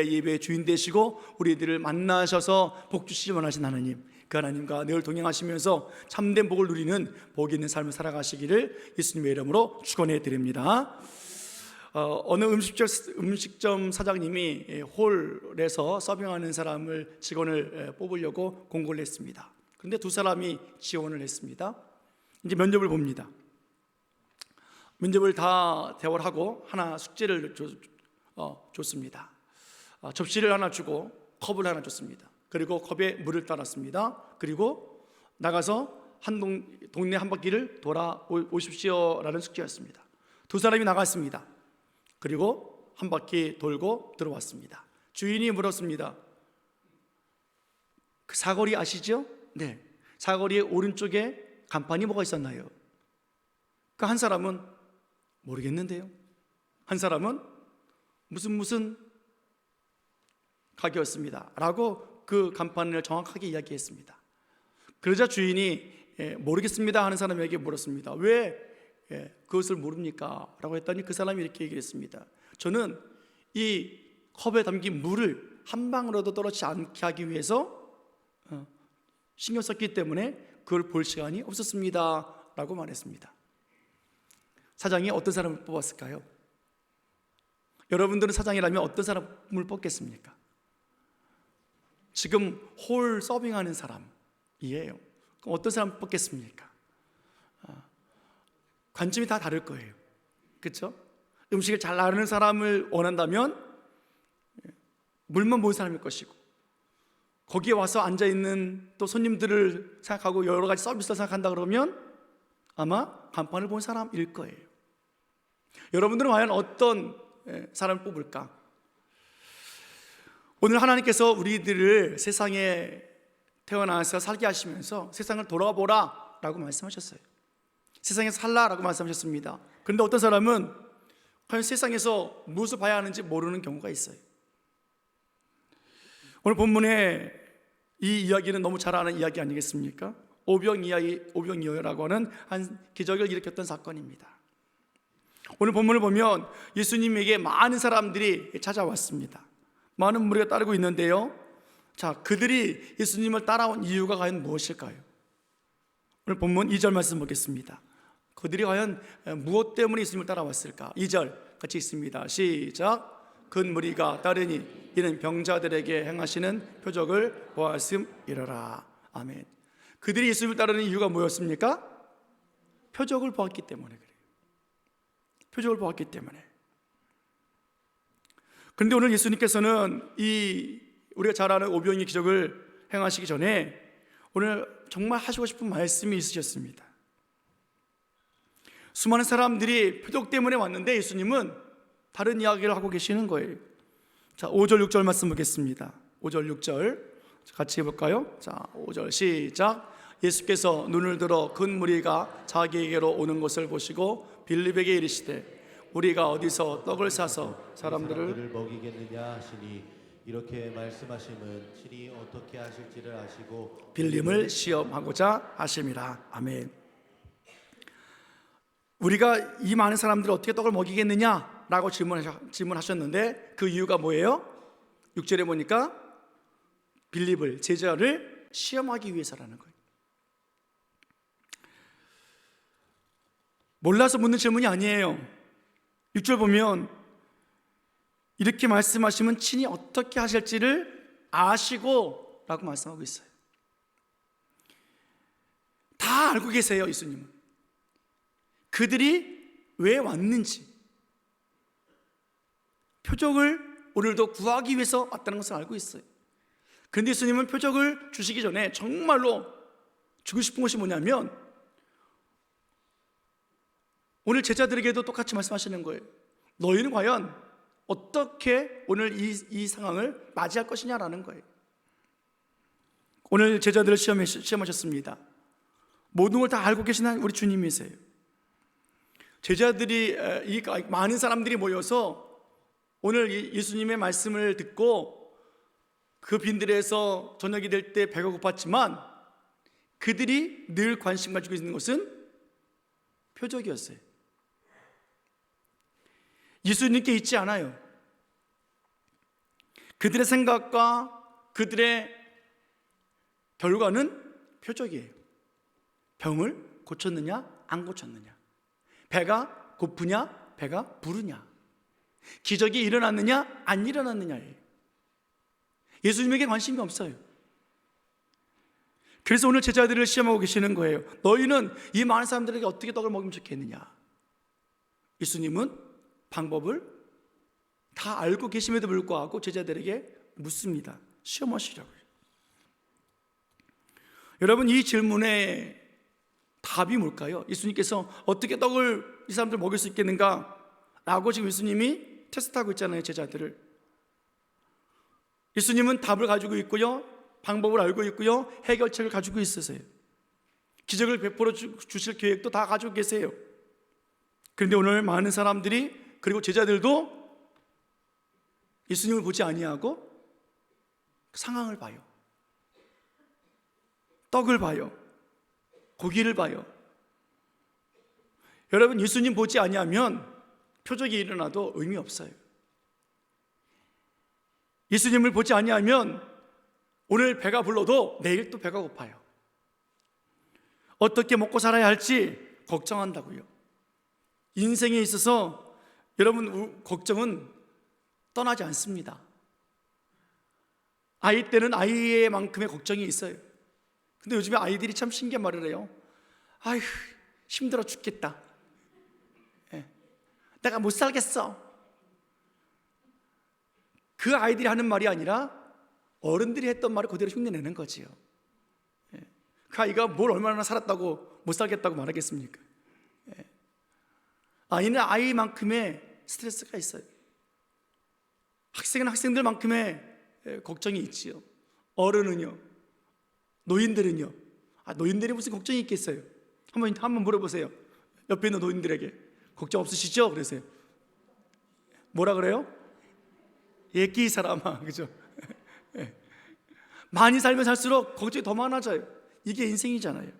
예배의 주인 되시고 우리들을 만나셔서 복 주시기 원하신 하나님, 그 하나님과 늘 동행하시면서 참된 복을 누리는 복 있는 삶을 살아가시기를 예수님의 이름으로 축원해 드립니다. 어느 음식점 사장님이 홀에서 서빙하는 사람을 직원을 뽑으려고 공고를 했습니다. 그런데 두 사람이 지원을 했습니다. 이제 면접을 봅니다. 면접을 다 대화를 하고 하나 숙제를 줬습니다. 접시를 하나 주고 컵을 하나 줬습니다. 그리고 컵에 물을 따랐습니다. 그리고 나가서 동네 한 바퀴를 돌아오십시오라는 숙제였습니다. 두 사람이 나갔습니다. 그리고 한 바퀴 돌고 들어왔습니다. 주인이 물었습니다. 그 사거리 아시죠? 네. 사거리의 오른쪽에 간판이 뭐가 있었나요? 그 한 사람은 모르겠는데요. 한 사람은 무슨 가게였습니다 라고 그 간판을 정확하게 이야기했습니다. 그러자 주인이 모르겠습니다 하는 사람에게 물었습니다. 왜 그것을 모릅니까? 라고 했더니 그 사람이 이렇게 얘기를 했습니다. 저는 이 컵에 담긴 물을 한 방울이라도 떨어지지 않게 하기 위해서 신경 썼기 때문에 그걸 볼 시간이 없었습니다 라고 말했습니다. 사장이 어떤 사람을 뽑았을까요? 여러분들은 사장이라면 어떤 사람을 뽑겠습니까? 지금 홀 서빙하는 사람이에요. 그럼 어떤 사람 뽑겠습니까? 관점이 다 다를 거예요. 그렇죠? 음식을 잘 나르는 사람을 원한다면 물만 본 사람일 것이고, 거기에 와서 앉아있는 또 손님들을 생각하고 여러 가지 서비스를 생각한다 그러면 아마 간판을 본 사람일 거예요. 여러분들은 과연 어떤 사람을 뽑을까? 오늘 하나님께서 우리들을 세상에 태어나서 살게 하시면서 세상을 돌아보라 라고 말씀하셨어요. 세상에서 살라라고 말씀하셨습니다. 그런데 어떤 사람은 과연 세상에서 무엇을 봐야 하는지 모르는 경우가 있어요. 오늘 본문에 이 이야기는 너무 잘 아는 이야기 아니겠습니까? 오병이어라고 하는 한 기적을 일으켰던 사건입니다. 오늘 본문을 보면 예수님에게 많은 사람들이 찾아왔습니다. 많은 무리가 따르고 있는데요, 자, 그들이 예수님을 따라온 이유가 과연 무엇일까요? 오늘 본문 2절 말씀 보겠습니다. 그들이 과연 무엇 때문에 예수님을 따라왔을까? 2절 같이 읽습니다. 시작. 큰 무리가 따르니 이는 병자들에게 행하시는 표적을 보았음이러라. 아멘. 그들이 예수님을 따르는 이유가 뭐였습니까? 표적을 보았기 때문에 그래요. 표적을 보았기 때문에. 그런데 오늘 예수님께서는 우리가 잘 아는 오병이어 기적을 행하시기 전에 오늘 정말 하시고 싶은 말씀이 있으셨습니다. 수많은 사람들이 표적 때문에 왔는데 예수님은 다른 이야기를 하고 계시는 거예요. 자, 5절 6절 말씀 보겠습니다. 5절 6절 같이 해볼까요? 자, 5절 시작. 예수께서 눈을 들어 큰 무리가 자기에게로 오는 것을 보시고 빌립에게 이르시되 우리가 어디서 떡을 사서 사람들을 먹이겠느냐 하시니 이렇게 말씀하심은 친히 어떻게 하실지를 아시고 빌림을 시험하고자 하심이라. 아멘. 우리가 이 많은 사람들을 어떻게 떡을 먹이겠느냐 라고 질문하셨는데 그 이유가 뭐예요? 6절에 보니까 빌립을, 제자를 시험하기 위해서라는 거예요. 몰라서 묻는 질문이 아니에요. 6절 보면 이렇게 말씀하시면 친히 어떻게 하실지를 아시고 라고 말씀하고 있어요. 다 알고 계세요. 예수님은 그들이 왜 왔는지, 표적을 오늘도 구하기 위해서 왔다는 것을 알고 있어요. 그런데 예수님은 표적을 주시기 전에 정말로 주고 싶은 것이 뭐냐면 오늘 제자들에게도 똑같이 말씀하시는 거예요. 너희는 과연 어떻게 오늘 이 상황을 맞이할 것이냐라는 거예요. 오늘 제자들을 시험하셨습니다. 모든 걸 다 알고 계시는 우리 주님이세요. 제자들이, 많은 사람들이 모여서 오늘 예수님의 말씀을 듣고 그 빈들에서 저녁이 될 때 배가 고팠지만 그들이 늘 관심 가지고 있는 것은 표적이었어요. 예수님께 있지 않아요. 그들의 생각과 그들의 결과는 표적이에요. 병을 고쳤느냐 안 고쳤느냐, 배가 고프냐 배가 부르냐, 기적이 일어났느냐 안 일어났느냐예요. 예수님에게 관심이 없어요. 그래서 오늘 제자들을 시험하고 계시는 거예요. 너희는 이 많은 사람들에게 어떻게 떡을 먹이면 좋겠느냐. 예수님은 방법을 다 알고 계심에도 불구하고 제자들에게 묻습니다. 시험하시라고요. 여러분, 이 질문의 답이 뭘까요? 예수님께서 어떻게 떡을 이 사람들 먹일 수 있겠는가? 라고 지금 예수님이 테스트하고 있잖아요, 제자들을. 예수님은 답을 가지고 있고요, 방법을 알고 있고요, 해결책을 가지고 있으세요. 기적을 베풀어 주실 계획도 다 가지고 계세요. 그런데 오늘 많은 사람들이, 그리고 제자들도 예수님을 보지 아니하고 상황을 봐요. 떡을 봐요. 고기를 봐요. 여러분, 예수님 보지 아니하면 표적이 일어나도 의미 없어요. 예수님을 보지 아니하면 오늘 배가 불러도 내일 또 배가 고파요. 어떻게 먹고 살아야 할지 걱정한다고요. 인생에 있어서 여러분, 걱정은 떠나지 않습니다. 아이 때는 아이의 만큼의 걱정이 있어요. 근데 요즘에 아이들이 참 신기한 말을 해요. 아휴, 힘들어 죽겠다. 내가 못 살겠어. 그 아이들이 하는 말이 아니라 어른들이 했던 말을 그대로 흉내내는 거지요. 그 아이가 뭘 얼마나 살았다고 못 살겠다고 말하겠습니까? 아이는 아이만큼의 스트레스가 있어요. 학생은 학생들만큼의 걱정이 있지요. 어른은요, 노인들은요. 노인들이 무슨 걱정이 있겠어요? 한번 물어보세요. 옆에 있는 노인들에게 걱정 없으시죠? 그러세요. 뭐라 그래요? 예끼 사람아, 그죠? 많이 살면 살수록 걱정이 더 많아져요. 이게 인생이잖아요.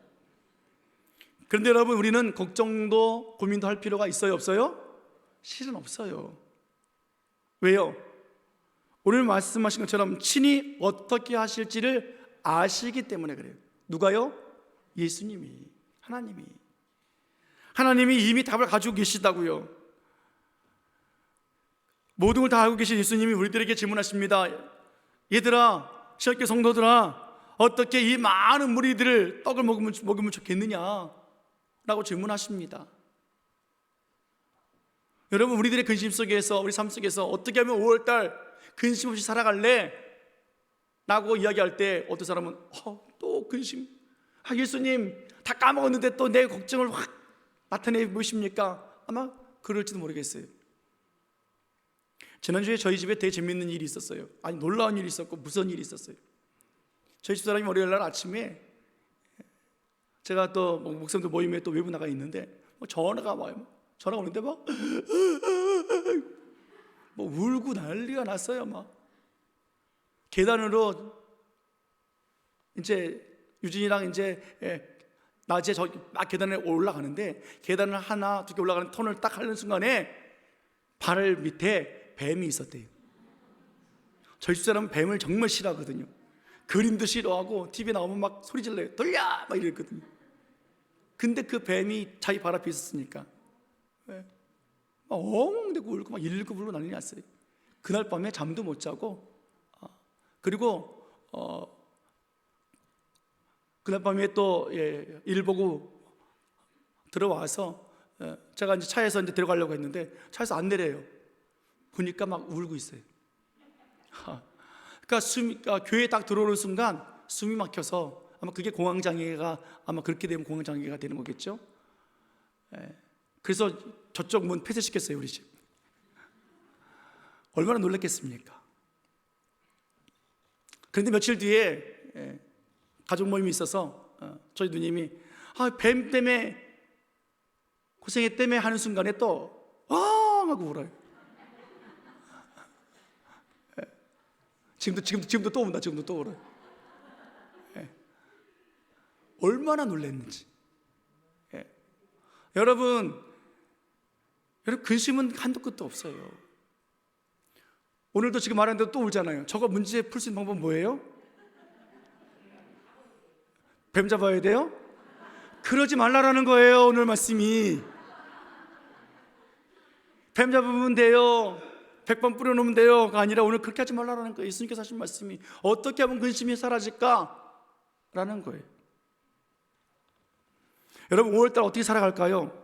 그런데 여러분, 우리는 걱정도 고민도 할 필요가 있어요, 없어요? 실은 없어요. 왜요? 오늘 말씀하신 것처럼 친히 어떻게 하실지를 아시기 때문에 그래요. 누가요? 예수님이, 하나님이 이미 답을 가지고 계시다고요. 모든 걸 다 알고 계신 예수님이 우리들에게 질문하십니다. 얘들아, 신학교 성도들아, 어떻게 이 많은 무리들을 떡을 먹으면 좋겠느냐? 라고 질문하십니다. 여러분, 우리들의 근심 속에서, 우리 삶 속에서 어떻게 하면 5월달 근심 없이 살아갈래? 라고 이야기할 때 어떤 사람은 또 근심, 예수님 다 까먹었는데 또 내 걱정을 확 나타내 보십니까? 아마 그럴지도 모르겠어요. 지난주에 저희 집에 되게 재밌는 일이 있었어요. 아니, 놀라운 일이 있었고 무서운 일이 있었어요. 저희 집사람이 월요일날 아침에, 제가 또 목사님들 모임에 또 외부 나가 있는데 전화가 와요. 전화가 오는데 막 울고 난리가 났어요. 막 계단으로 이제 유진이랑 이제 낮에 막 계단에 올라가는데, 계단을 하나 두 개 올라가는 턴을 딱 하는 순간에 발 밑에 뱀이 있었대요. 저희 집사람은 뱀을 정말 싫어하거든요. 그림도 싫어하고 TV에 나오면 막 소리 질러요. 돌려! 막 이랬거든요. 근데 그 뱀이 자기 발 앞에 있었으니까 막 엉엉대고 울고 막 일고 불고 난리 났어요. 그날 밤에 잠도 못 자고, 그리고 그날 밤에 또 일 보고 들어와서 제가 이제 차에서 이제 들어가려고 했는데 차에서 안 내려요. 보니까 막 울고 있어요. 그러니까 교회에 딱 들어오는 순간 숨이 막혀서, 아마 그게 공황장애가, 아마 그렇게 되면 공황장애가 되는 거겠죠. 그래서 저쪽 문 폐쇄시켰어요, 우리 집. 얼마나 놀랐겠습니까? 그런데 며칠 뒤에 가족 모임이 있어서 저희 누님이 뱀 때문에 고생했다며 하는 순간에 또 하고 울어요. 지금도 또 운다. 지금도 또 울어요. 얼마나 놀랐는지. 여러분, 근심은 한도 끝도 없어요. 오늘도 지금 말하는데 또 울잖아요. 저거 문제 풀 수 있는 방법은 뭐예요? 뱀 잡아야 돼요? 그러지 말라라는 거예요. 오늘 말씀이. 뱀 잡으면 돼요, 100번 뿌려놓으면 돼요가 아니라 오늘 그렇게 하지 말라라는 거예요. 예수님께서 하신 말씀이 어떻게 하면 근심이 사라질까? 라는 거예요. 여러분 5월달 어떻게 살아갈까요?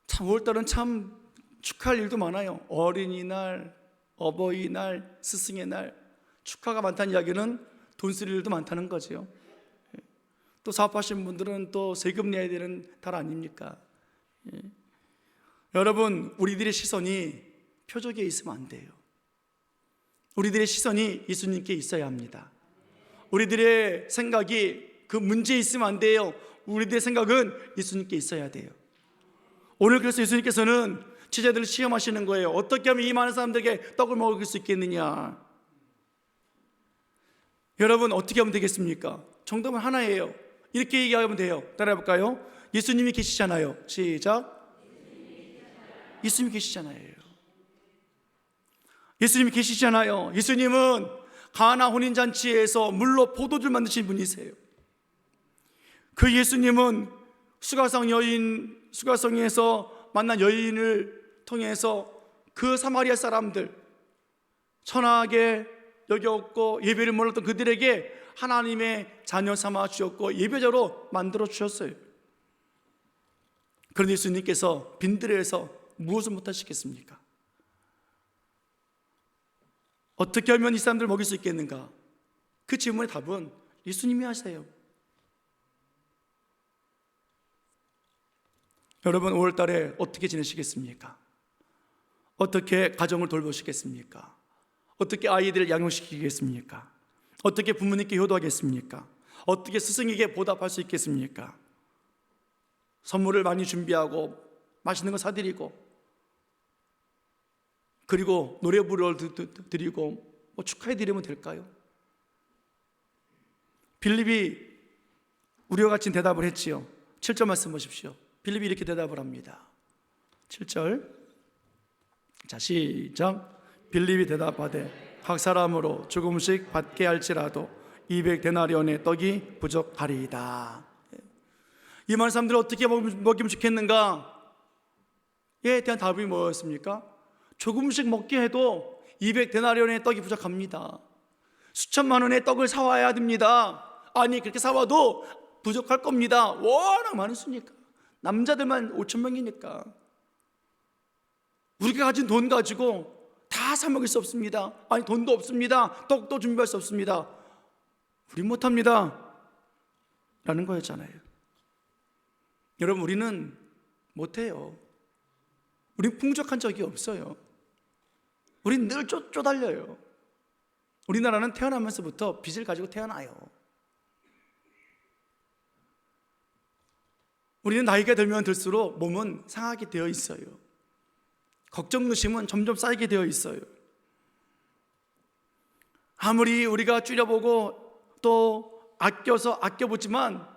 참 5월달은 참 축하할 일도 많아요. 어린이날, 어버이날, 스승의 날, 축하가 많다는 이야기는 돈 쓸 일도 많다는 거죠. 또 사업하시는 분들은 또 세금 내야 되는 달 아닙니까? 여러분 우리들의 시선이 표적에 있으면 안 돼요. 우리들의 시선이 예수님께 있어야 합니다. 우리들의 생각이 그 문제에 있으면 안 돼요. 우리들의 생각은 예수님께 있어야 돼요. 오늘 그래서 예수님께서는 제자들을 시험하시는 거예요. 어떻게 하면 이 많은 사람들에게 떡을 먹일 수 있겠느냐. 여러분 어떻게 하면 되겠습니까? 정답은 하나예요. 이렇게 얘기하면 돼요. 따라해볼까요? 예수님이 계시잖아요. 시작. 예수님이 계시잖아요. 예수님이 계시잖아요. 예수님은 가나 혼인잔치에서 물로 포도주 만드신 분이세요. 그 예수님은 수가성에서 만난 여인을 통해서 그 사마리아 사람들, 천하게 여겼고 예배를 몰랐던 그들에게 하나님의 자녀 삼아 주셨고 예배자로 만들어 주셨어요. 그런데 예수님께서 빈들에서 무엇을 못하시겠습니까? 어떻게 하면 이 사람들을 먹일 수 있겠는가? 그 질문의 답은 예수님이 하세요. 여러분 5월달에 어떻게 지내시겠습니까? 어떻게 가정을 돌보시겠습니까? 어떻게 아이들을 양육시키겠습니까? 어떻게 부모님께 효도하겠습니까? 어떻게 스승에게 보답할 수 있겠습니까? 선물을 많이 준비하고 맛있는 거 사드리고 그리고 노래 불러드리고 뭐 축하해드리면 될까요? 빌립이 우리와 같이 대답을 했지요. 7절 말씀 보십시오. 빌립이 이렇게 대답을 합니다. 7절 자 시작. 빌립이 대답하되 각 사람으로 조금씩 받게 할지라도 200데나리온의 떡이 부족하리이다. 이 많은 사람들을 어떻게 먹이면 좋겠는가? 에 대한 답이 뭐였습니까? 조금씩 먹게 해도 200데나리온의 떡이 부족합니다. 수천만 원의 떡을 사와야 됩니다. 아니 그렇게 사와도 부족할 겁니다. 워낙 많은 수니까. 남자들만 5,000명이니까 우리가 가진 돈 가지고 다 사 먹을 수 없습니다. 아니 돈도 없습니다. 떡도 준비할 수 없습니다. 우린 못합니다 라는 거였잖아요. 여러분 우리는 못해요. 우린 풍족한 적이 없어요. 우린 늘 쪼달려요. 우리나라는 태어나면서부터 빚을 가지고 태어나요. 우리는 나이가 들면 들수록 몸은 상하게 되어 있어요. 걱정 의심은 점점 쌓이게 되어 있어요. 아무리 우리가 줄여보고 또 아껴보지만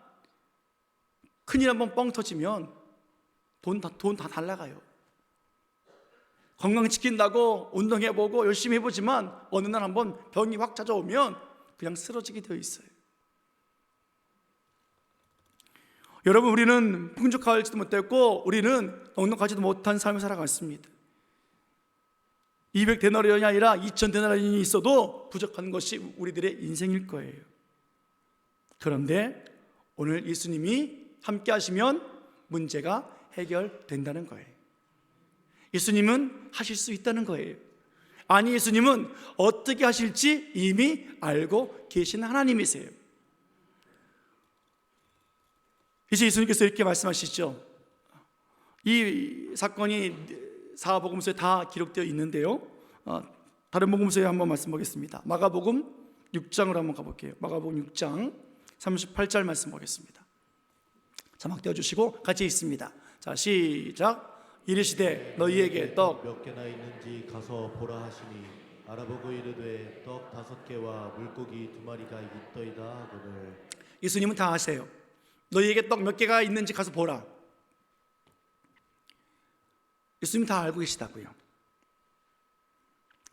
큰일 한번 뻥 터지면 돈 다 날라가요. 건강 지킨다고 운동해보고 열심히 해보지만 어느 날 한번 병이 확 찾아오면 그냥 쓰러지게 되어 있어요. 여러분 우리는 풍족하지도 못했고 우리는 넉넉하지도 못한 삶을 살아갔습니다. 200데나리온이 아니라 2000데나리온이 있어도 부족한 것이 우리들의 인생일 거예요. 그런데 오늘 예수님이 함께 하시면 문제가 해결된다는 거예요. 예수님은 하실 수 있다는 거예요. 아니 예수님은 어떻게 하실지 이미 알고 계신 하나님이세요. 이제 예수님께서 이렇게 말씀하시죠. 이 사건이 사복음서에 다 기록되어 있는데요. 다른 복음서에 한번 말씀 보겠습니다. 마가복음 6장으로 한번 가볼게요. 마가복음 6장 38절 말씀 보겠습니다. 자막 띄워주시고 같이 읽습니다. 자 시작. 이르시되 너희에게 떡 몇 개나 있는지 가서 보라 하시니 알아보고 이르되 떡 5개와 물고기 2마리가 있더이다 하거늘. 예수님은 다 아세요. 너희에게 떡 몇 개가 있는지 가서 보라. 예수님 다 알고 계시다고요.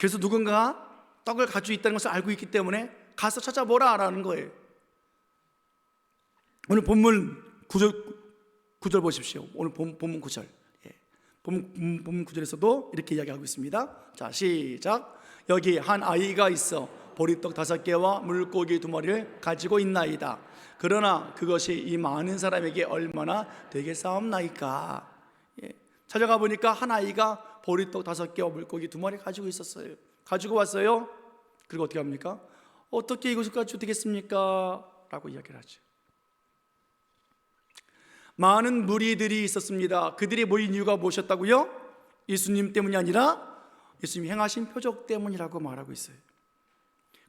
그래서 누군가 떡을 가지고 있다는 것을 알고 있기 때문에 가서 찾아보라 라는 거예요. 오늘 본문 9절 보십시오. 오늘 본문 9절. 본문 9절에서도 이렇게 이야기하고 있습니다. 자, 시작. 여기 한 아이가 있어 보리떡 5개와 물고기 2마리를 가지고 있나이다. 그러나 그것이 이 많은 사람에게 얼마나 되겠사옵나이까. 찾아가 보니까 한 아이가 보리떡 5개와 물고기 2마리 가지고 있었어요. 가지고 왔어요. 그리고 어떻게 합니까? 어떻게 이것을 가지고 되겠습니까? 라고 이야기를 하죠. 많은 무리들이 있었습니다. 그들이 모인 이유가 무엇이었다고요? 예수님 때문이 아니라 예수님이 행하신 표적 때문이라고 말하고 있어요.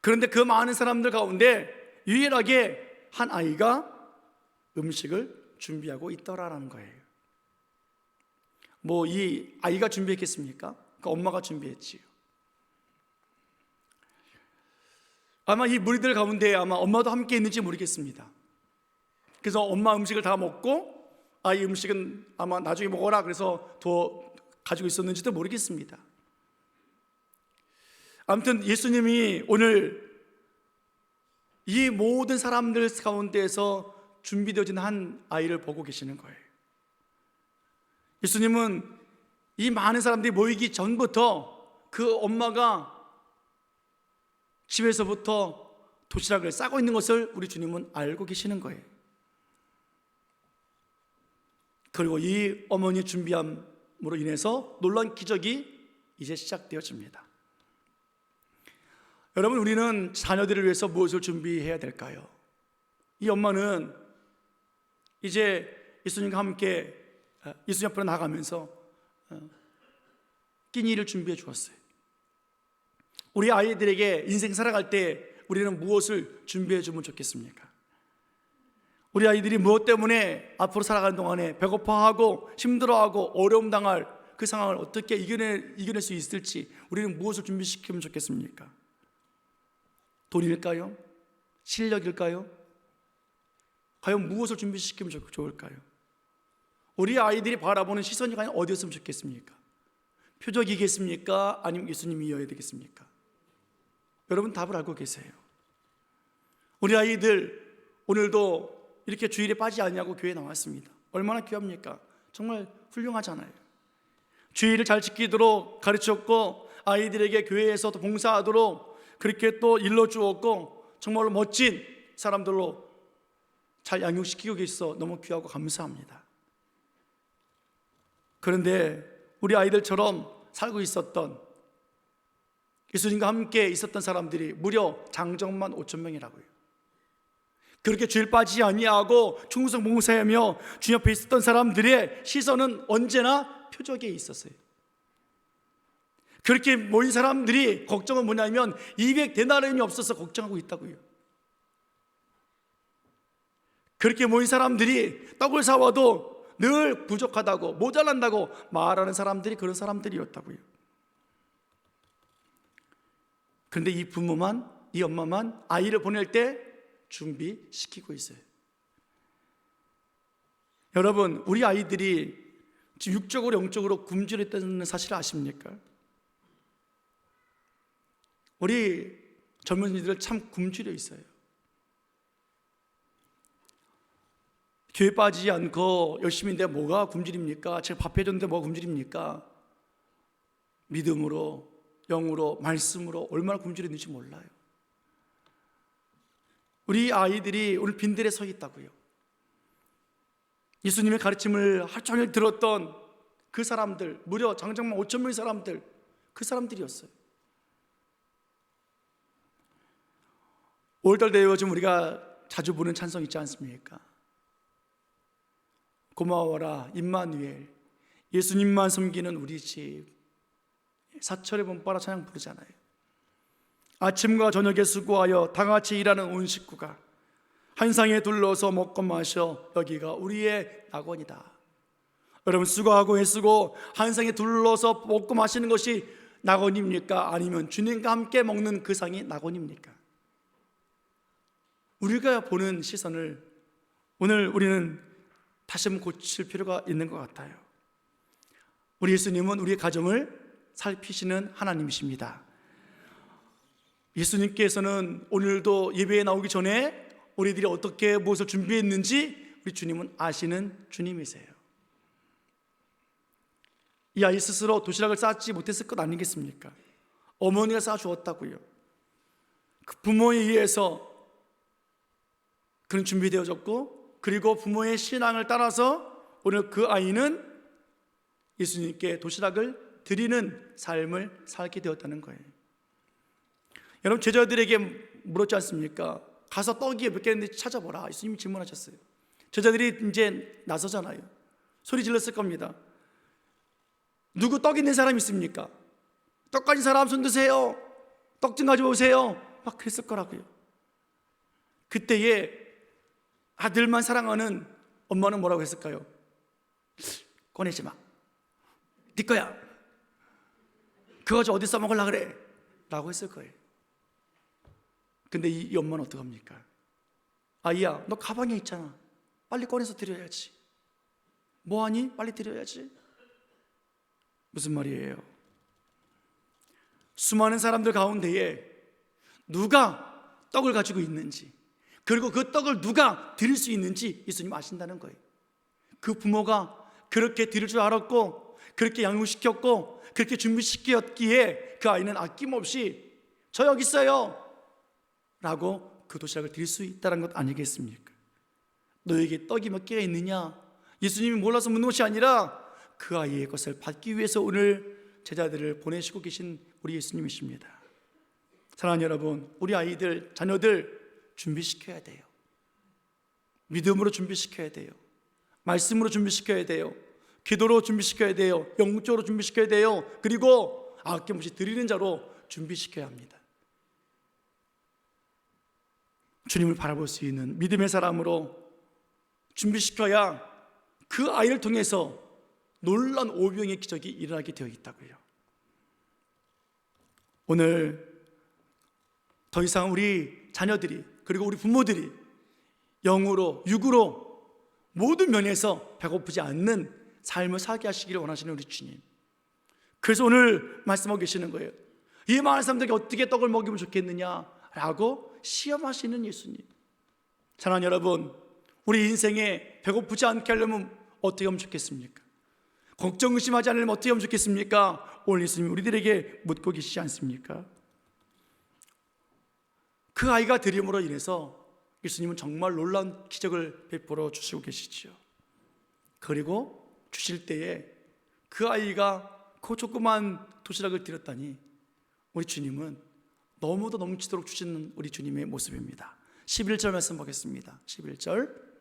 그런데 그 많은 사람들 가운데 유일하게 한 아이가 음식을 준비하고 있더라라는 거예요. 뭐 이 아이가 준비했겠습니까? 그 엄마가 준비했지요. 아마 이 무리들 가운데 아마 엄마도 함께 있는지 모르겠습니다. 그래서 엄마 음식을 다 먹고 아이 음식은 아마 나중에 먹어라 그래서 더 가지고 있었는지도 모르겠습니다. 아무튼 예수님이 오늘 이 모든 사람들 가운데에서 준비되어진 한 아이를 보고 계시는 거예요. 예수님은 이 많은 사람들이 모이기 전부터 그 엄마가 집에서부터 도시락을 싸고 있는 것을 우리 주님은 알고 계시는 거예요. 그리고 이 어머니의 준비함으로 인해서 놀라운 기적이 이제 시작되어집니다. 여러분, 우리는 자녀들을 위해서 무엇을 준비해야 될까요? 이 엄마는 이제 예수님과 함께 예수님 앞으로 나가면서 끼니를 준비해 주었어요. 우리 아이들에게 인생 살아갈 때 우리는 무엇을 준비해 주면 좋겠습니까? 우리 아이들이 무엇 때문에 앞으로 살아가는 동안에 배고파하고 힘들어하고 어려움 당할 그 상황을 어떻게 이겨낼 수 있을지 우리는 무엇을 준비시키면 좋겠습니까? 돈일까요? 실력일까요? 과연 무엇을 준비시키면 좋을까요? 우리 아이들이 바라보는 시선이 과연 어디였으면 좋겠습니까? 표적이겠습니까? 아니면 예수님이어야 되겠습니까? 여러분 답을 알고 계세요. 우리 아이들 오늘도 이렇게 주일에 빠지지 않냐고 교회에 나왔습니다. 얼마나 귀합니까? 정말 훌륭하잖아요. 주일을 잘 지키도록 가르쳤고 아이들에게 교회에서도 봉사하도록 그렇게 또 일러주었고 정말로 멋진 사람들로 잘 양육시키고 계셔서 너무 귀하고 감사합니다. 그런데 우리 아이들처럼 살고 있었던 예수님과 함께 있었던 사람들이 무려 장정만 5,000명이라고요. 그렇게 주일 빠지지 아니하고 충성 봉사하며 주님 앞에 있었던 사람들의 시선은 언제나 표적에 있었어요. 그렇게 모인 사람들이 걱정은 뭐냐면 200데나리온이 없어서 걱정하고 있다고요. 그렇게 모인 사람들이 떡을 사와도 늘 부족하다고 모자란다고 말하는 사람들이 그런 사람들이었다고요. 그런데 이 부모만, 이 엄마만 아이를 보낼 때 준비시키고 있어요. 여러분, 우리 아이들이 지금 육적으로 영적으로 굶주렸다는 사실을 아십니까? 우리 젊은이들 참 굶주려 있어요. 교회 빠지지 않고 열심히인데 뭐가 굶주립니까? 제가 밥 해줬는데 뭐가 굶주립니까? 믿음으로, 영으로, 말씀으로 얼마나 굶주렸는지 몰라요. 우리 아이들이 오늘 빈들에 서 있다고요. 예수님의 가르침을 하루 종일 들었던 그 사람들, 무려 장정만 5,000명의 사람들, 그 사람들이었어요. 5월달 되어 요즘 우리가 자주 부르는 찬송 있지 않습니까? 고마워라 임마누엘, 예수님만 섬기는 우리 집, 사철의 봄바라 찬양 부르잖아요. 아침과 저녁에 수고하여 다 같이 일하는 온 식구가 한 상에 둘러서 먹고 마셔 여기가 우리의 낙원이다. 여러분, 수고하고 애쓰고 한 상에 둘러서 먹고 마시는 것이 낙원입니까? 아니면 주님과 함께 먹는 그 상이 낙원입니까? 우리가 보는 시선을 오늘 우리는 다시 한번 고칠 필요가 있는 것 같아요. 우리 예수님은 우리의 가정을 살피시는 하나님이십니다. 예수님께서는 오늘도 예배에 나오기 전에 우리들이 어떻게 무엇을 준비했는지 우리 주님은 아시는 주님이세요. 이 아이 스스로 도시락을 싸지 못했을 것 아니겠습니까? 어머니가 싸주었다고요. 그 부모에 의해서 그는 준비되어졌고, 그리고 부모의 신앙을 따라서 오늘 그 아이는 예수님께 도시락을 드리는 삶을 살게 되었다는 거예요. 여러분, 제자들에게 물었지 않습니까? 가서 떡이 몇 개 있는지 찾아보라. 예수님이 질문하셨어요. 제자들이 이제 나서잖아요. 소리 질렀을 겁니다. 누구 떡 있는 사람 있습니까? 떡 가진 사람 손 드세요. 떡 좀 가져오세요. 막 그랬을 거라고요. 그때에 아들만 사랑하는 엄마는 뭐라고 했을까요? 꺼내지 마. 네 거야. 그거 가지고 어디 써먹으려고 그래? 라고 했을 거예요. 근데 이 엄마는 어떡합니까? 아이야, 너 가방에 있잖아. 빨리 꺼내서 드려야지. 뭐하니? 빨리 드려야지. 무슨 말이에요? 수많은 사람들 가운데에 누가 떡을 가지고 있는지, 그리고 그 떡을 누가 드릴 수 있는지 예수님 아신다는 거예요. 그 부모가 그렇게 드릴 줄 알았고, 그렇게 양육시켰고, 그렇게 준비시켰기에 그 아이는 아낌없이 저 여기 있어요 라고 그 도시락을 드릴 수 있다는 것 아니겠습니까? 너에게 떡이 몇 개가 있느냐? 예수님이 몰라서 묻는 것이 아니라 그 아이의 것을 받기 위해서 오늘 제자들을 보내시고 계신 우리 예수님이십니다. 사랑하는 여러분, 우리 아이들, 자녀들 준비시켜야 돼요. 믿음으로 준비시켜야 돼요. 말씀으로 준비시켜야 돼요. 기도로 준비시켜야 돼요. 영적으로 준비시켜야 돼요. 그리고 아낌없이 드리는 자로 준비시켜야 합니다. 주님을 바라볼 수 있는 믿음의 사람으로 준비시켜야 그 아이를 통해서 놀라운 오병의 기적이 일어나게 되어 있다고요. 오늘 더 이상 우리 자녀들이, 그리고 우리 부모들이 영으로, 육으로 모든 면에서 배고프지 않는 삶을 살게 하시기를 원하시는 우리 주님. 그래서 오늘 말씀하고 계시는 거예요. 이 많은 사람들에게 어떻게 떡을 먹이면 좋겠느냐라고 시험하시는 예수님. 사랑하는 여러분, 우리 인생에 배고프지 않게 하려면 어떻게 하면 좋겠습니까? 걱정 의심하지 않으려면 어떻게 하면 좋겠습니까? 오늘 예수님이 우리들에게 묻고 계시지 않습니까? 그 아이가 드림으로 인해서 예수님은 정말 놀라운 기적을 베풀어 주시고 계시지요. 그리고 주실 때에 그 아이가 그 조그만 도시락을 드렸다니 우리 주님은 너무도 넘치도록 주시는 우리 주님의 모습입니다. 11절 말씀 보겠습니다. 11절.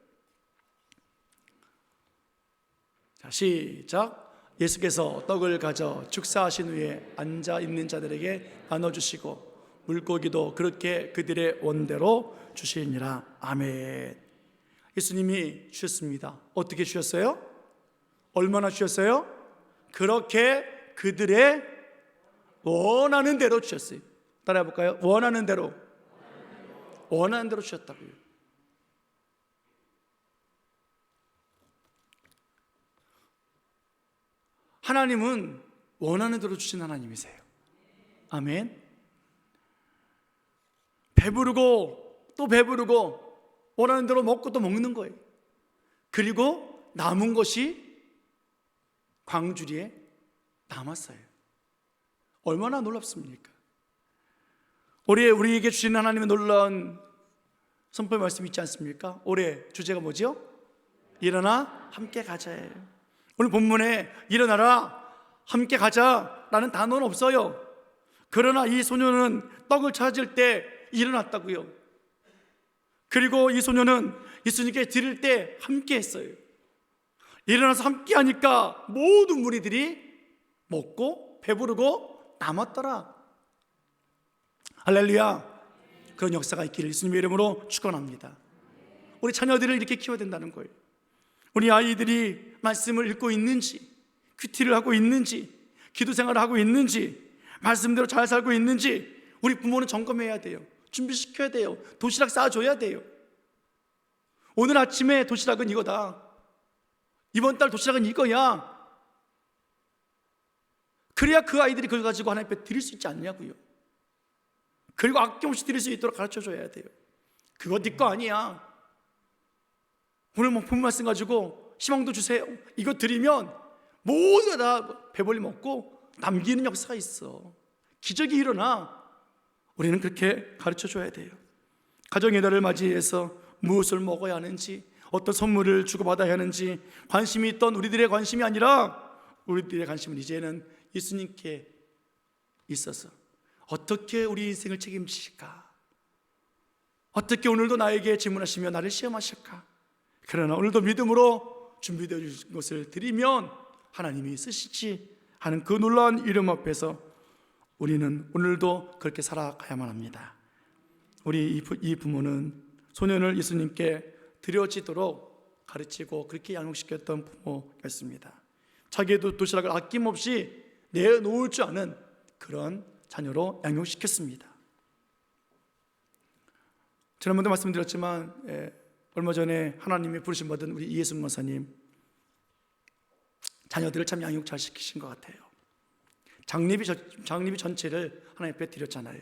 자, 시작. 예수께서 떡을 가져 축사하신 후에 앉아 있는 자들에게 나눠주시고 물고기도 그렇게 그들의 원대로 주시니라. 아멘. 예수님이 주셨습니다. 어떻게 주셨어요? 얼마나 주셨어요? 그렇게 그들의 원하는 대로 주셨어요. 따라해 볼까요? 원하는 대로. 원하는 대로 주셨다고요. 하나님은 원하는 대로 주신 하나님이세요. 아멘. 배부르고 또 배부르고 원하는 대로 먹고 또 먹는 거예요. 그리고 남은 것이 광주리에 남았어요. 얼마나 놀랍습니까? 올해 우리에게 주신 하나님의 놀라운 선포의 말씀이 있지 않습니까? 올해 주제가 뭐죠? 일어나 함께 가자예요. 오늘 본문에 일어나라 함께 가자라는 단어는 없어요. 그러나 이 소녀는 떡을 찾을 때 일어났다고요. 그리고 이 소녀는 예수님께 드릴 때 함께 했어요. 일어나서 함께 하니까 모든 무리들이 먹고 배부르고 남았더라. 할렐루야. 그런 역사가 있기를 예수님의 이름으로 축원합니다. 우리 자녀들을 이렇게 키워야 된다는 거예요. 우리 아이들이 말씀을 읽고 있는지, 큐티를 하고 있는지, 기도 생활을 하고 있는지, 말씀대로 잘 살고 있는지 우리 부모는 점검해야 돼요. 준비시켜야 돼요. 도시락 싸줘야 돼요. 오늘 아침에 도시락은 이거다. 이번 달 도시락은 이거야. 그래야 그 아이들이 그걸 가지고 하나님 앞에 드릴 수 있지 않냐고요. 그리고 아낌없이 드릴 수 있도록 가르쳐줘야 돼요. 그거 네 거 아니야. 오늘 본 말씀 가지고 희망도 주세요. 이거 드리면 모두가 다 배불리 먹고 남기는 역사가 있어. 기적이 일어나. 우리는 그렇게 가르쳐줘야 돼요. 가정의 달을 맞이해서 무엇을 먹어야 하는지, 어떤 선물을 주고받아야 하는지 관심이 있던 우리들의 관심이 아니라 우리들의 관심은 이제는 예수님께 있어서 어떻게 우리 인생을 책임지실까? 어떻게 오늘도 나에게 질문하시며 나를 시험하실까? 그러나 오늘도 믿음으로 준비되어 주신 것을 드리면 하나님이 쓰시지 하는 그 놀라운 이름 앞에서 우리는 오늘도 그렇게 살아가야만 합니다. 우리 이 부모는 소년을 예수님께 드려지도록 가르치고 그렇게 양육시켰던 부모였습니다. 자기의 도시락을 아낌없이 내놓을 줄 아는 그런 자녀로 양육시켰습니다. 지난번에 말씀드렸지만 얼마 전에 하나님이 부르심 받은 우리 이혜승 권사님, 자녀들을 참 양육 잘 시키신 것 같아요. 장례비 전체를 하나님 앞에 드렸잖아요.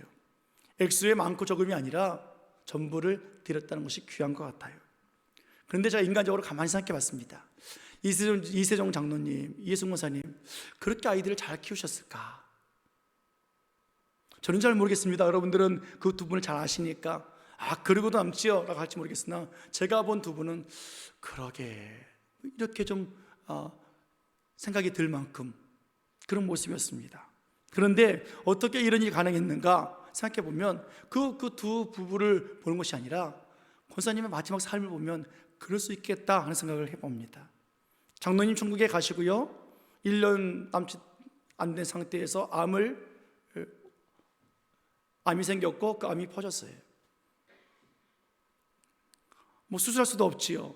액수의 많고 적음이 아니라 전부를 드렸다는 것이 귀한 것 같아요. 그런데 제가 인간적으로 가만히 생각해 봤습니다. 이세종 장로님, 이혜승 권사님, 그렇게 아이들을 잘 키우셨을까? 저는 잘 모르겠습니다. 여러분들은 그 두 분을 잘 아시니까 그러고도 남지요 라고 할지 모르겠으나 제가 본 두 분은 그러게 이렇게 좀 생각이 들 만큼 그런 모습이었습니다. 그런데 어떻게 이런 일이 가능했는가 생각해 보면 그 두 부부를 보는 것이 아니라 권사님의 마지막 삶을 보면 그럴 수 있겠다 하는 생각을 해봅니다. 장로님 천국에 가시고요, 1년 남짓 안 된 상태에서 암이 생겼고 그 암이 퍼졌어요. 뭐 수술할 수도 없지요.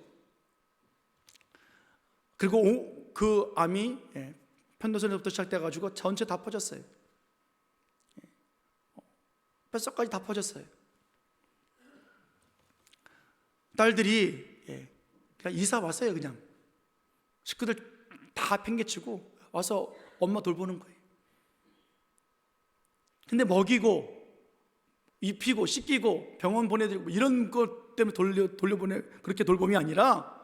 그리고 그 암이 편도선에서부터 시작돼가지고 전체 다 퍼졌어요. 뼛속까지 다 퍼졌어요. 딸들이 그냥 이사 왔어요. 그냥 식구들 다 팽개치고 와서 엄마 돌보는 거예요. 근데 먹이고 입히고 씻기고 병원 보내드리고 이런 것 때문에 돌려보내 그렇게 돌봄이 아니라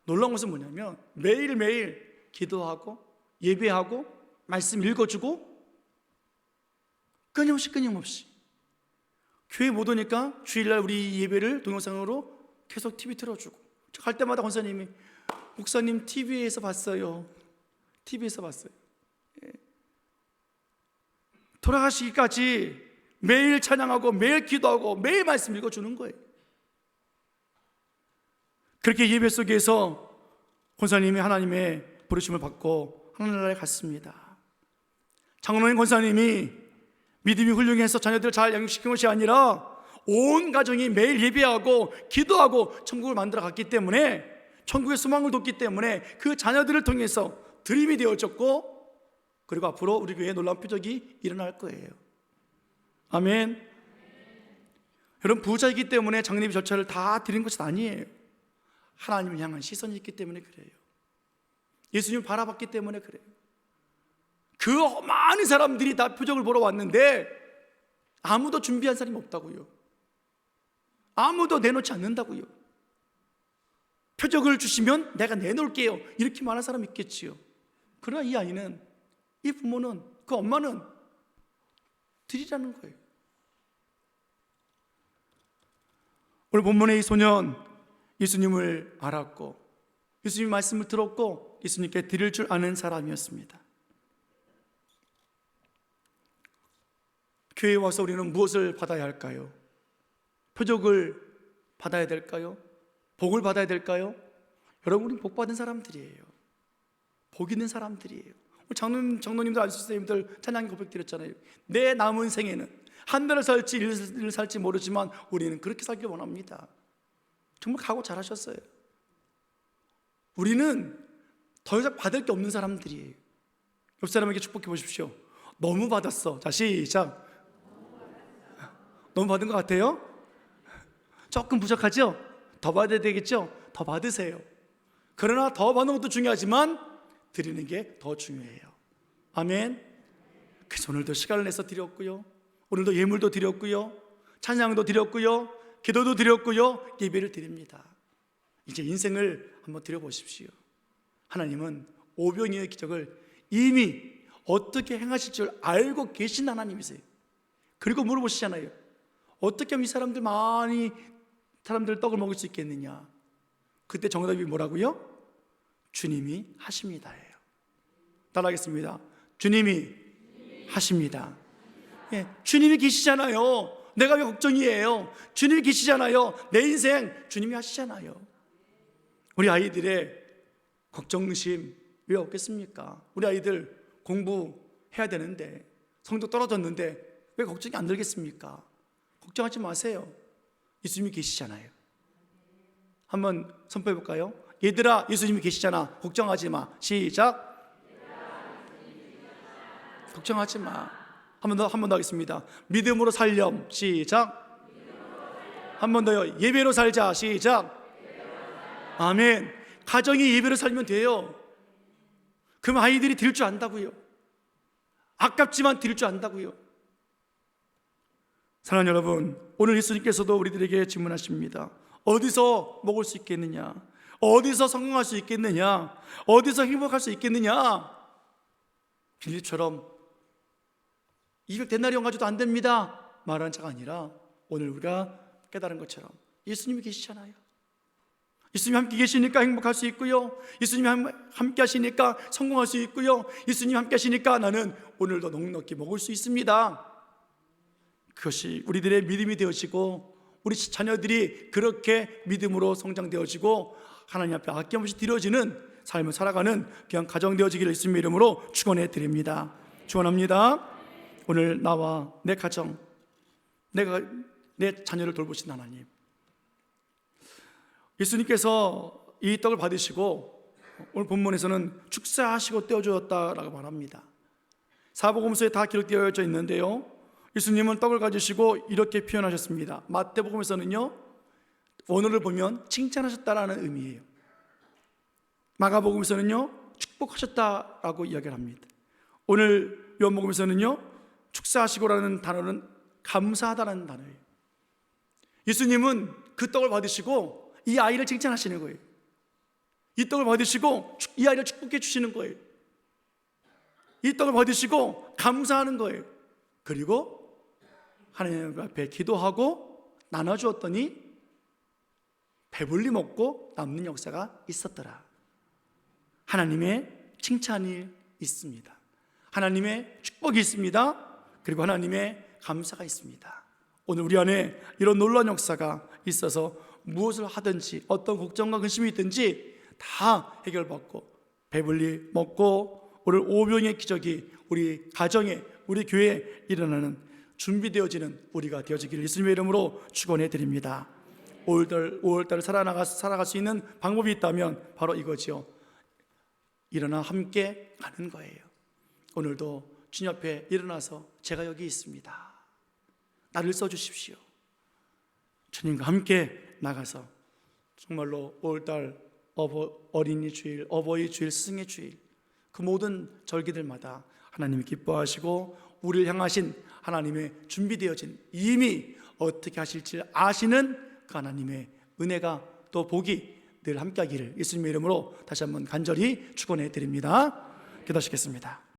놀라운 것은 뭐냐면 매일매일 기도하고 예배하고 말씀 읽어주고 끊임없이 교회 못 오니까 주일날 우리 예배를 동영상으로 계속 TV 틀어주고, 갈 때마다 권사님이 목사님 TV에서 봤어요. 돌아가시기까지 매일 찬양하고 매일 기도하고 매일 말씀 읽어주는 거예요. 그렇게 예배 속에서 권사님이 하나님의 부르심을 받고 하늘나라에 갔습니다. 장로님 권사님이 믿음이 훌륭해서 자녀들을 잘 양육시킨 것이 아니라 온 가정이 매일 예배하고 기도하고 천국을 만들어 갔기 때문에, 천국의 소망을 뒀기 때문에 그 자녀들을 통해서 드림이 되어졌고, 그리고 앞으로 우리 교회에 놀라운 표적이 일어날 거예요. 아멘. 여러분, 부자이기 때문에 장례비 절차를 다 드린 것이 아니에요. 하나님을 향한 시선이 있기 때문에 그래요. 예수님을 바라봤기 때문에 그래요. 그 많은 사람들이 다 표적을 보러 왔는데 아무도 준비한 사람이 없다고요. 아무도 내놓지 않는다고요. 표적을 주시면 내가 내놓을게요, 이렇게 말한 사람이 있겠지요. 그러나 이 아이는, 이 부모는, 그 엄마는 드리라는 거예요. 오늘 본문의 이 소년, 예수님을 알았고 예수님 말씀을 들었고 예수님께 드릴 줄 아는 사람이었습니다. 교회에 와서 우리는 무엇을 받아야 할까요? 표적을 받아야 될까요? 복을 받아야 될까요? 여러분, 우리 복 받은 사람들이에요. 복 있는 사람들이에요. 장로님들, 안수사님들 찬양 고백 드렸잖아요. 내 남은 생에는 한 달을 살지 일을 살지 모르지만 우리는 그렇게 살길 원합니다. 정말 각오 잘하셨어요. 우리는 더 이상 받을 게 없는 사람들이에요. 옆 사람에게 축복해 보십시오. 너무 받았어. 자, 시작. 너무 받은 것 같아요? 조금 부족하죠? 더 받아야 되겠죠? 더 받으세요. 그러나 더 받는 것도 중요하지만 드리는 게 더 중요해요. 아멘. 그래서 오늘도 시간을 내서 드렸고요, 오늘도 예물도 드렸고요, 찬양도 드렸고요, 기도도 드렸고요, 예배를 드립니다. 이제 인생을 한번 드려보십시오. 하나님은 오병이어의 기적을 이미 어떻게 행하실 줄 알고 계신 하나님이세요. 그리고 물어보시잖아요. 어떻게 하면 이 사람들 많이 사람들 떡을 먹을 수 있겠느냐? 그때 정답이 뭐라고요? 주님이 하십니다예요. 따라하겠습니다. 주님이 하십니다. 예, 주님이 계시잖아요. 내가 왜 걱정이에요? 주님이 계시잖아요. 내 인생 주님이 하시잖아요. 우리 아이들의 걱정심 왜 없겠습니까? 우리 아이들 공부해야 되는데 성적 떨어졌는데 왜 걱정이 안 들겠습니까? 걱정하지 마세요. 예수님이 계시잖아요. 한번 선포해 볼까요? 얘들아, 예수님이 계시잖아. 걱정하지 마. 시작. 걱정하지 마. 한 번 더 하겠습니다. 믿음으로 살렴. 시작. 한 번 더요. 예배로 살자. 시작. 아멘. 가정이 예배로 살면 돼요. 그럼 아이들이 드릴 줄 안다고요. 아깝지만 드릴 줄 안다고요. 사랑하는 여러분, 오늘 예수님께서도 우리들에게 질문하십니다. 어디서 먹을 수 있겠느냐? 어디서 성공할 수 있겠느냐? 어디서 행복할 수 있겠느냐? 빌립처럼 200데나리온 가지고도 안 됩니다 말하는 자가 아니라 오늘 우리가 깨달은 것처럼 예수님이 계시잖아요. 예수님이 함께 계시니까 행복할 수 있고요, 예수님이 함께 하시니까 성공할 수 있고요, 예수님이 함께 하시니까 나는 오늘도 넉넉히 먹을 수 있습니다. 그것이 우리들의 믿음이 되어지고 우리 자녀들이 그렇게 믿음으로 성장되어지고 하나님 앞에 아낌없이 드려지는 삶을 살아가는 귀한 가정 되어지기를 예수님의 이름으로 축원해 드립니다. 축원합니다. 오늘 나와 내 가정, 내 자녀를 돌보신 하나님, 예수님께서 이 떡을 받으시고 오늘 본문에서는 축사하시고 떼어주었다라고 말합니다. 사복음서에 다 기록되어 있는데요, 예수님은 떡을 가지시고 이렇게 표현하셨습니다. 마태복음에서는요, 원어를 보면 칭찬하셨다라는 의미예요. 마가복음에서는요, 축복하셨다라고 이야기를 합니다. 오늘 요한복음에서는요, 축사하시고라는 단어는 감사하다라는 단어예요. 예수님은 그 떡을 받으시고 이 아이를 칭찬하시는 거예요. 이 떡을 받으시고 이 아이를 축복해 주시는 거예요. 이 떡을 받으시고 감사하는 거예요. 그리고 하나님 앞에 기도하고 나눠주었더니 배불리 먹고 남는 역사가 있었더라. 하나님의 칭찬이 있습니다. 하나님의 축복이 있습니다. 그리고 하나님의 감사가 있습니다. 오늘 우리 안에 이런 놀라운 역사가 있어서 무엇을 하든지 어떤 걱정과 근심이 있든지 다 해결받고 배불리 먹고 오늘 오병의 기적이 우리 가정에, 우리 교회에 일어나는 준비되어지는 우리가 되어지기를 예수님의 이름으로 축원해 드립니다. 5월달을 살아갈 수 있는 방법이 있다면 바로 이거죠. 일어나 함께 가는 거예요. 오늘도 주님 앞에 일어나서 제가 여기 있습니다, 나를 써주십시오. 주님과 함께 나가서 정말로 5월달 어린이 주일, 어버이 주일, 스승의 주일, 그 모든 절기들마다 하나님이 기뻐하시고 우리를 향하신 하나님의 준비되어진 이미 어떻게 하실지 아시는 그 하나님의 은혜가 또 복이 늘 함께하기를 예수님의 이름으로 다시 한번 간절히 축원해 드립니다. 기도하시겠습니다.